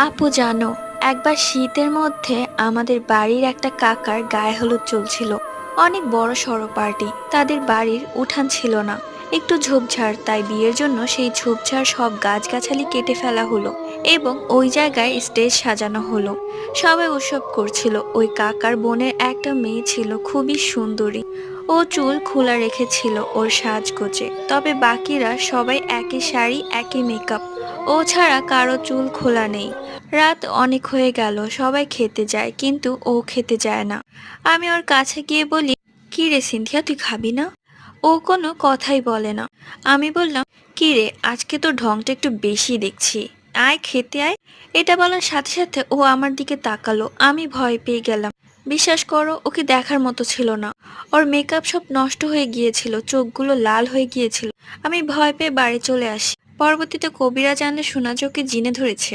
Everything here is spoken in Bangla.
আপু জানো, একবার শীতের মধ্যে আমাদের বাড়ির একটা কাকার গায়ে হলুদ চলছিল। অনেক বড় সড়ো পার্টি, তাদের বাড়ির উঠান ছিল না, একটু ঝোপঝাড়, তাই বিয়ের জন্য সেই ঝোপঝাড় সব গাছগাছালি কেটে ফেলা হলো এবং ওই জায়গায় স্টেজ সাজানো হলো। সবাই উৎসব করছিল। ওই কাকার বোনের একটা মেয়ে ছিল, খুবই সুন্দরী। ও চুল খোলা রেখেছিল ওর সাজগোজে, তবে বাকিরা সবাই একই শাড়ি, একই মেকআপ। ও ছাড়া কারো চুল খোলা নেই। রাত অনেক হয়ে গেল, সবাই খেতে যায় কিন্তু ও খেতে যায় না। আমি ওর কাছে গিয়ে বলি, কি রে সিনথিয়া, তুই খাবি না? ও কোনো কথাই বলে না। আমি বললাম, কি রে, আজকে তো ঢংটা একটু বেশি দেখছি, আয় খেতে আয়। এটা বলার সাথে সাথে ও আমার দিকে তাকালো। আমি ভয় পেয়ে গেলাম। বিশ্বাস করো, ওকে দেখার মতো ছিল না। ওর মেকআপ সব নষ্ট হয়ে গিয়েছিল, চোখগুলো লাল হয়ে গিয়েছিল। আমি ভয় পেয়ে বাড়ি চলে আসি। পরবর্তীতে কবিরা জানলে শোনা যে ওকে জিনে ধরেছে।